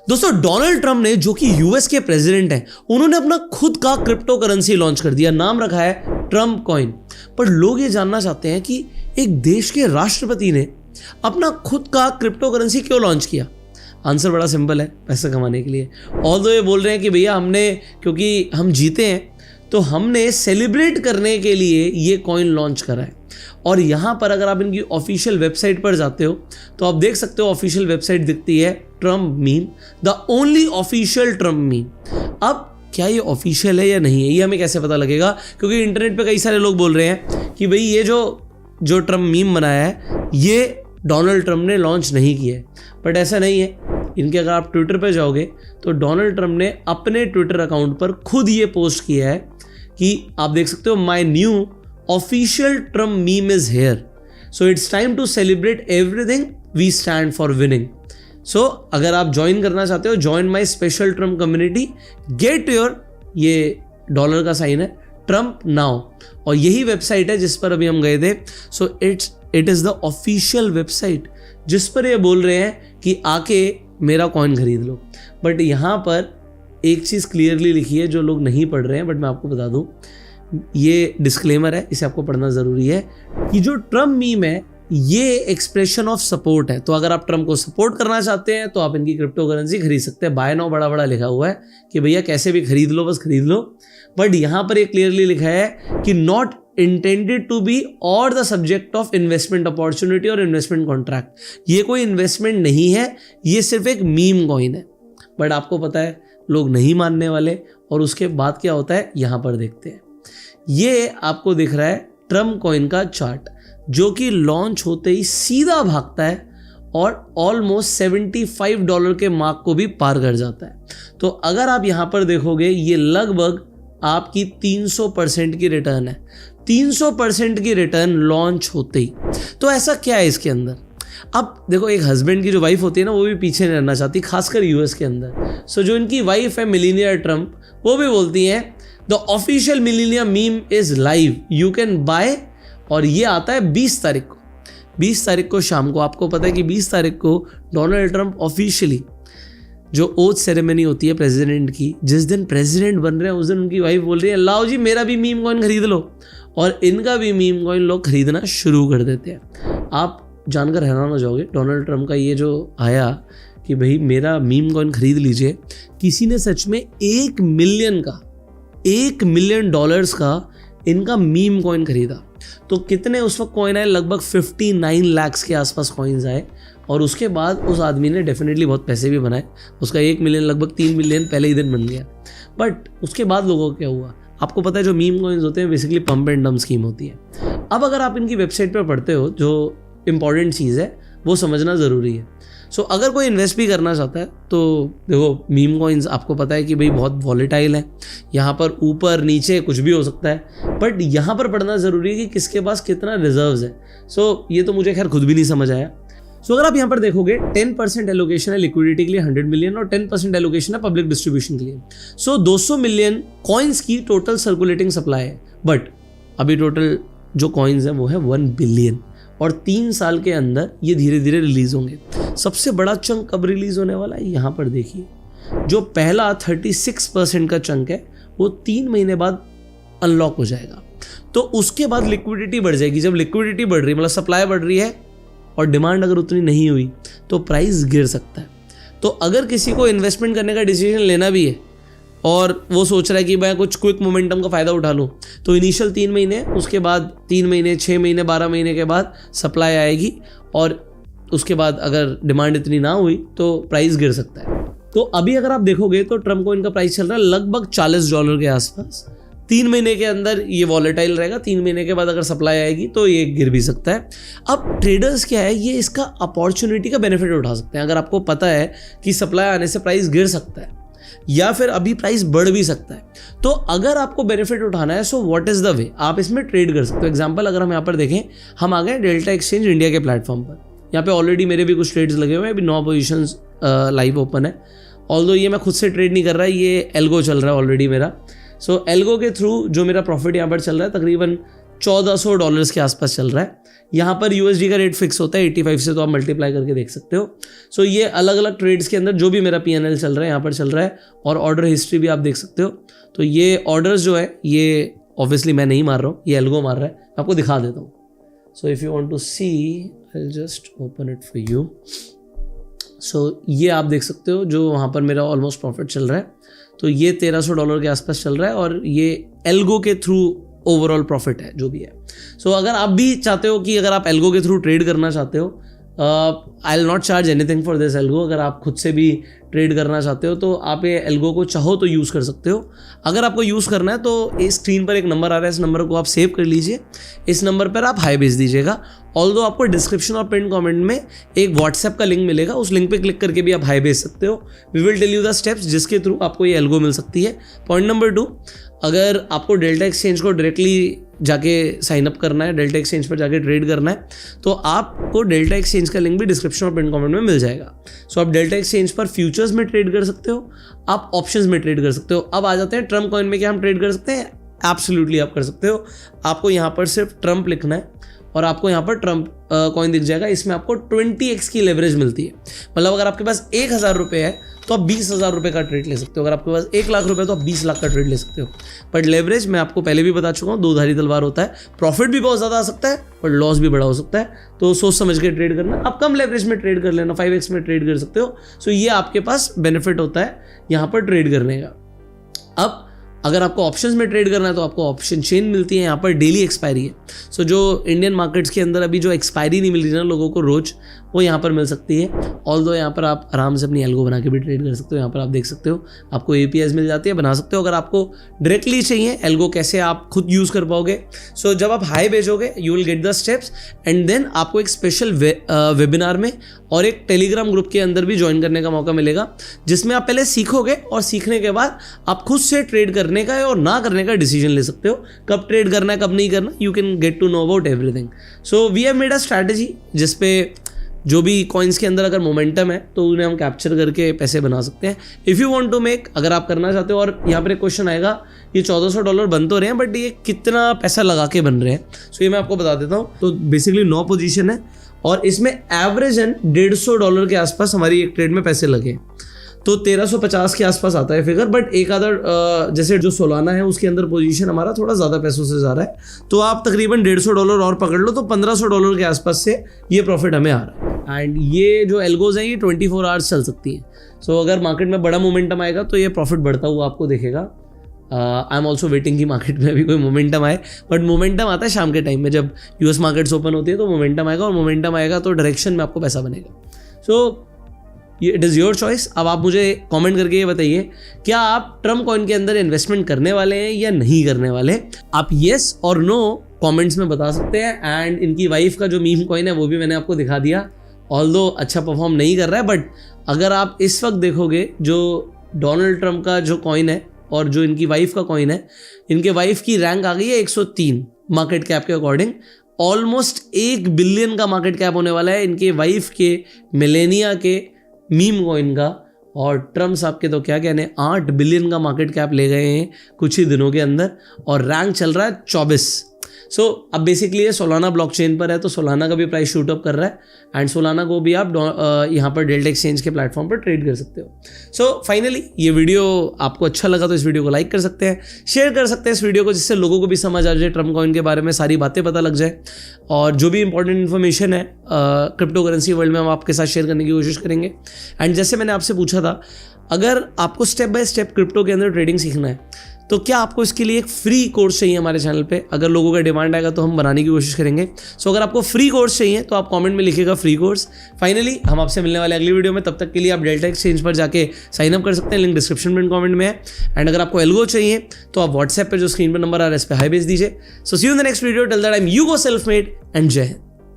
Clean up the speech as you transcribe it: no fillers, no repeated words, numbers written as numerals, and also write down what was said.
दोस्तों Donald Trump ने, जो कि यूएस के प्रेसिडेंट हैं, उन्होंने अपना खुद का क्रिप्टो करेंसी लॉन्च कर दिया, नाम रखा है ट्रंप कॉइन। पर लोग ये जानना चाहते हैं कि एक देश के राष्ट्रपति ने अपना खुद का क्रिप्टो करेंसी क्यों लॉन्च किया। आंसर बड़ा सिंपल है, पैसा कमाने के लिए। ऑल्दो ये बोल रहे हैं कि भैया हमने, क्योंकि हम जीते हैं तो हमने सेलिब्रेट करने के लिए ये कॉइन लॉन्च करा है। और यहाँ पर अगर आप इनकी ऑफिशियल वेबसाइट पर जाते हो तो आप देख सकते हो, ऑफिशियल वेबसाइट दिखती है Trump meme, the only official Trump meme. अब क्या ये ऑफिशियल है या नहीं है, ये हमें कैसे पता लगेगा? क्योंकि इंटरनेट पे कई सारे लोग बोल रहे हैं कि भाई ये जो ट्रंप मीम बनाया है ये डोनाल्ड ट्रंप ने लॉन्च नहीं किया है। बट ऐसा नहीं है। इनके अगर आप ट्विटर पे जाओगे तो डोनाल्ड ट्रंप ने अपने ट्विटर अकाउंट पर खुद ये पोस्ट किया है कि आप देख सकते हो, my new official Trump meme is here, so it's time to celebrate everything, we stand for winning. So अगर आप ज्वाइन करना चाहते हो, join my special Trump community, get your, ये डॉलर का साइन है, ट्रंप नाउ। और यही वेबसाइट है जिस पर अभी हम गए थे। So it is the official website जिस पर ये बोल रहे हैं कि आके मेरा कॉइन खरीद लो। बट यहाँ पर एक चीज़ क्लियरली लिखी है जो लोग नहीं पढ़ रहे हैं, बट मैं आपको बता दूँ, ये डिस्क्लेमर है, इसे आपको पढ़ना ज़रूरी है कि जो ट्रंप मीम है ये एक्सप्रेशन ऑफ सपोर्ट है। तो अगर आप ट्रंप को सपोर्ट करना चाहते हैं तो आप इनकी क्रिप्टो करेंसी खरीद सकते हैं। बाय नाउ बड़ा बड़ा लिखा हुआ है कि भैया कैसे भी खरीद लो, बस खरीद लो। बट यहाँ पर एक क्लियरली लिखा है कि नॉट इंटेंडेड टू बी और the subject of investment opportunity और इन्वेस्टमेंट कॉन्ट्रैक्ट। ये कोई इन्वेस्टमेंट नहीं है, ये सिर्फ एक मीम कॉइन है। बट आपको पता है लोग नहीं मानने वाले, और उसके बाद क्या होता है यहाँ पर देखते हैं। ये आपको दिख रहा है ट्रंप कॉइन का चार्ट, जो कि लॉन्च होते ही सीधा भागता है और ऑलमोस्ट $75 के मार्क को भी पार कर जाता है। तो अगर आप यहाँ पर देखोगे ये लगभग आपकी 300% की रिटर्न है, 300% की रिटर्न लॉन्च होते ही। तो ऐसा क्या है इसके अंदर? अब देखो, एक हस्बैंड की जो वाइफ होती है ना, वो भी पीछे नहीं रहना चाहती, खासकर यूएस के अंदर। सो जो इनकी वाइफ है मिलीनियर ट्रंप, वो भी बोलती हैं the official millionaire meme is live, you can buy. और ये आता है 20 तारीख को, 20 तारीख को शाम को। आपको पता है कि 20 तारीख को डोनाल्ड ट्रंप ऑफिशियली जो ओथ सेरेमनी होती है प्रेसिडेंट की, जिस दिन प्रेसिडेंट बन रहे हैं उस दिन उनकी वाइफ बोल रही है लाओ जी मेरा भी मीम कॉइन खरीद लो, और इनका भी मीम कॉइन लोग खरीदना शुरू कर देते हैं। आप जानकर हैरान हो जाओगे, डोनाल्ड ट्रंप का ये जो आया कि भाई मेरा मीम कॉइन खरीद लीजिए, किसी ने सच में $1 मिलियन का इनका मीम कॉइन खरीदा। तो कितने उस वक्त कॉइन आए? लगभग 59 लाख के आसपास कॉइन्स आए। और उसके बाद उस आदमी ने डेफिनेटली बहुत पैसे भी बनाए। उसका 1 मिलियन लगभग 3 मिलियन पहले ही दिन बन गया। बट उसके बाद लोगों को क्या हुआ? आपको पता है जो मीम कॉइन्स होते हैं basically pump and dump scheme होती है। अब अगर आप इनकी वेबसाइट पर पढ़ते हो, जो इंपॉर्टेंट चीज़ है वो समझना ज़रूरी है। सो अगर कोई इन्वेस्ट भी करना चाहता है तो देखो, मीम कॉइन्स आपको पता है कि भाई बहुत वॉलेटाइल है, यहाँ पर ऊपर नीचे कुछ भी हो सकता है। बट यहाँ पर पढ़ना ज़रूरी है कि किसके पास कितना रिजर्व्स है। सो ये तो मुझे खैर खुद भी नहीं समझ आया। सो अगर आप यहाँ पर देखोगे 10% एलोकेशन है लिक्विडिटी के लिए 100 मिलियन, और 10% एलोकेशन है पब्लिक डिस्ट्रीब्यूशन के लिए। सो 200 मिलियन कॉइन्स की टोटल सर्कुलेटिंग सप्लाई है। बट अभी टोटल जो कॉइन्स है वो है 1 बिलियन, और 3 साल के अंदर ये धीरे धीरे रिलीज होंगे। सबसे बड़ा चंक कब रिलीज होने वाला है? यहाँ पर देखिए, जो पहला 36% का चंक है वो 3 महीने बाद अनलॉक हो जाएगा। तो उसके बाद लिक्विडिटी बढ़ जाएगी। जब लिक्विडिटी बढ़ रही है, मतलब सप्लाई बढ़ रही है, और डिमांड अगर उतनी नहीं हुई तो प्राइस गिर सकता है। तो अगर किसी को इन्वेस्टमेंट करने का डिसीजन लेना भी है और वो सोच रहा है कि मैं कुछ क्विक मोमेंटम का फ़ायदा उठा लूँ, तो इनिशियल 3 महीने, उसके बाद 3 महीने, 6 महीने, 12 महीने के बाद सप्लाई आएगी, और उसके बाद अगर डिमांड इतनी ना हुई तो प्राइस गिर सकता है। तो अभी अगर आप देखोगे तो ट्रंप कॉइन का प्राइस चल रहा है लगभग $40 के आसपास। 3 महीने के अंदर ये वॉलेटाइल रहेगा, 3 महीने के बाद अगर सप्लाई आएगी तो ये गिर भी सकता है। अब ट्रेडर्स क्या है, ये इसका अपॉर्चुनिटी का बेनिफिट उठा सकते हैं। अगर आपको पता है कि सप्लाई आने से प्राइस गिर सकता है या फिर अभी प्राइस बढ़ भी सकता है, तो अगर आपको बेनिफिट उठाना है, so what is the way, आप इसमें ट्रेड कर सकते हो। एग्जांपल अगर हम यहाँ पर देखें, हम आ गए डेल्टा एक्सचेंज इंडिया के प्लेटफॉर्म पर। यहाँ पे ऑलरेडी मेरे भी कुछ ट्रेड्स लगे हुए हैं, अभी 9 पोजीशंस लाइव ओपन है। ऑल्दो ये मैं खुद से ट्रेड नहीं कर रहा, ये एल्गो चल रहा है ऑलरेडी मेरा। सो एल्गो के थ्रू जो मेरा प्रॉफिट यहाँ पर चल रहा है तकरीबन $1400 के आसपास चल रहा है। यहाँ पर USD का रेट फिक्स होता है 85 से, तो आप मल्टीप्लाई करके देख सकते हो। सो ये अलग अलग ट्रेड्स के अंदर जो भी मेरा PNL चल रहा है यहाँ पर चल रहा है, और ऑर्डर हिस्ट्री भी आप देख सकते हो। तो ये ऑर्डर्स जो है ये ऑब्वियसली मैं नहीं मार रहा हूँ, ये एल्गो मार रहा है। मैं आपको दिखा देता हूँ। So if you want to see, I will just open it for you. So ये आप देख सकते हो जो वहाँ पर मेरा ऑलमोस्ट प्रॉफिट चल रहा है। तो ये $1300 के आसपास चल रहा है, और ये एल्गो के थ्रू ओवरऑल प्रॉफिट है जो भी है। सो अगर आप भी चाहते हो कि अगर आप एल्गो के थ्रू ट्रेड करना चाहते हो, I will not charge anything for this algo. अगर आप खुद से भी ट्रेड करना चाहते हो तो आप ये एल्गो को चाहो तो यूज़ कर सकते हो। अगर आपको यूज़ करना है तो इस स्क्रीन पर एक नंबर आ रहा है, इस नंबर को आप सेव कर लीजिए। इस नंबर पर आप हाई भेज दीजिएगा। ऑल्दो आपको डिस्क्रिप्शन और पिन कमेंट में एक व्हाट्सएप का लिंक मिलेगा, उस लिंक पे क्लिक करके भी आप हाई भेज सकते हो। We will tell you the steps जिसके थ्रू आपको ये एल्गो मिल सकती है। पॉइंट नंबर 2, अगर आपको डेल्टा एक्सचेंज को डायरेक्टली जाके साइन अप करना है, डेल्टा एक्सचेंज पर जाके ट्रेड करना है, तो आपको डेल्टा एक्सचेंज का लिंक भी डिस्क्रिप्शन और पिन कमेंट में मिल जाएगा। सो आप डेल्टा एक्सचेंज पर फ्यूचर्स में ट्रेड कर सकते हो, आप ऑप्शंस में ट्रेड कर सकते हो। अब आ जाते हैं ट्रम्प कॉइन में क्या हम ट्रेड कर सकते हैं? एब्सोल्युटली आप कर सकते हो। आपको यहाँ पर सिर्फ ट्रम्प लिखना है और आपको यहाँ पर ट्रम्प कॉइन दिख जाएगा। इसमें आपको 20x की लेवरेज मिलती है। मतलब अगर आपके पास 1000 रुपये है तो आप 20,000 रुपये का ट्रेड ले सकते हो। अगर आपके पास 1 लाख रुपये है तो आप 20 लाख का ट्रेड ले सकते हो। बट लेवरेज मैं आपको पहले भी बता चुका हूँ, दो धारी तलवार होता है। प्रॉफिट भी बहुत ज़्यादा आ सकता है और लॉस भी बड़ा हो सकता है। तो सोच समझ के ट्रेड करना। आप कम लेवरेज में ट्रेड कर लेना, 5x में ट्रेड कर सकते हो। सो ये आपके पास बेनिफिट होता है यहाँ पर ट्रेड करने का। अब अगर आपको ऑप्शंस में ट्रेड करना है तो आपको ऑप्शन चेन मिलती है। यहाँ पर डेली एक्सपायरी है। सो जो इंडियन मार्केट्स के अंदर अभी जो एक्सपायरी नहीं मिल रही ना लोगों को रोज, वो यहाँ पर मिल सकती है। ऑल्दो यहाँ पर आप आराम से अपनी एल्गो बना के भी ट्रेड कर सकते हो। यहाँ पर आप देख सकते हो आपको APIs मिल जाती है, बना सकते हो। अगर आपको डायरेक्टली चाहिए एल्गो कैसे आप खुद यूज़ कर पाओगे, सो जब आप हाई भेजोगे you will get the steps, and then आपको एक स्पेशल वेबिनार में और एक टेलीग्राम ग्रुप के अंदर भी ज्वाइन करने का मौका मिलेगा, जिसमें आप पहले सीखोगे और सीखने के बाद आप खुद से ट्रेड करने का और ना करने का डिसीजन ले सकते हो। कब ट्रेड करना है कब नहीं करना, you can get to know about everything. So we have made a strategy जिसपे जो भी कॉइन्स के अंदर अगर मोमेंटम है तो उन्हें हम कैप्चर करके पैसे बना सकते हैं। If you want to make, अगर आप करना चाहते हो, और यहाँ पर एक क्वेश्चन आएगा, ये $1400 बन तो रहे हैं बट ये कितना पैसा लगा के बन रहे हैं? सो ये मैं आपको बता देता हूँ। तो बेसिकली 9 पोजीशन है और इसमें एवरेज $150 के आसपास हमारी एक ट्रेड में पैसे लगे। तो 1350 के आसपास आता है फिगर। बट एक आधा जैसे जो सोलाना है उसके अंदर पोजीशन हमारा थोड़ा ज़्यादा पैसों से जा रहा है, तो आप तकरीबन $150 और पकड़ लो, तो $1500 के आसपास से ये प्रॉफिट हमें आ रहा है। एंड ये जो एल्गोज हैं ये 24 आवर्स चल सकती हैं। सो अगर मार्केट में बड़ा मोमेंटम आएगा तो ये प्रॉफिट बढ़ता हुआ आपको दिखेगा। आई एम ऑल्सो वेटिंग कि मार्केट में अभी कोई मोमेंटम आए, बट मोमेंटम आता है शाम के टाइम में जब US मार्केट्स ओपन होती है, तो मोमेंटम आएगा, और मोमेंटम आएगा तो डायरेक्शन में आपको पैसा बनेगा। So it is your choice. अब आप मुझे कमेंट करके ये बताइए, क्या आप ट्रम्प कॉइन के अंदर इन्वेस्टमेंट करने वाले हैं या नहीं करने वाले? आप येस और नो कमेंट्स में बता सकते हैं। एंड इनकी वाइफ का जो मीम कॉइन है वो भी मैंने आपको दिखा दिया। ऑल्दो अच्छा परफॉर्म नहीं कर रहा है, बट अगर आप इस वक्त देखोगे जो डोनाल्ड ट्रम्प का जो कॉइन है और जो इनकी वाइफ का कॉइन है, इनके वाइफ की रैंक आ गई है 103 मार्केट कैप के अकॉर्डिंग। ऑलमोस्ट 1 बिलियन का मार्केट कैप होने वाला है इनके वाइफ के मिलेनिया के मीम कॉइन का। और ट्रम्प साहब के तो क्या कहने, 8 बिलियन का मार्केट कैप ले गए हैं कुछ ही दिनों के अंदर, और रैंक चल रहा है 24। सो अब बेसिकली ये सोलाना ब्लॉकचेन पर है, तो सोलाना का भी प्राइस शूट अप कर रहा है, एंड सोलाना को भी आप यहाँ पर डेल्टा एक्सचेंज के प्लेटफॉर्म पर ट्रेड कर सकते हो। सो फाइनली ये वीडियो आपको अच्छा लगा तो इस वीडियो को लाइक कर सकते हैं, शेयर कर सकते हैं इस वीडियो को, जिससे लोगों को भी समझ आ जाए, ट्रम्प कॉइन के बारे में सारी बातें पता लग जाए, और जो भी इंपॉर्टेंट इन्फॉर्मेशन है क्रिप्टो करेंसी वर्ल्ड में हम आपके साथ शेयर करने की कोशिश करेंगे। एंड जैसे मैंने आपसे पूछा था, अगर आपको स्टेप बाय स्टेप क्रिप्टो के अंदर ट्रेडिंग सीखना है तो क्या आपको इसके लिए एक फ्री कोर्स चाहिए हमारे चैनल पे? अगर लोगों का डिमांड आएगा तो हम बनाने की कोशिश करेंगे। सो अगर आपको फ्री कोर्स चाहिए तो आप कमेंट में लिखिएगा फ्री कोर्स। फाइनली हम आपसे मिलने वाले अगली वीडियो में, तब तक के लिए आप डेल्टा एक्सचेंज पर जाके साइन अप कर सकते हैं, लिंक डिस्क्रिप्शन में कमेंट में है। एंड अगर आपको एल्गो चाहिए तो आप व्हाट्सएप पर जो स्क्रीन पर नंबर आ रहा है इस पर हाई भेज दीजिए। So see you in the next video. Till that I am Yugo self made and जय हिंद।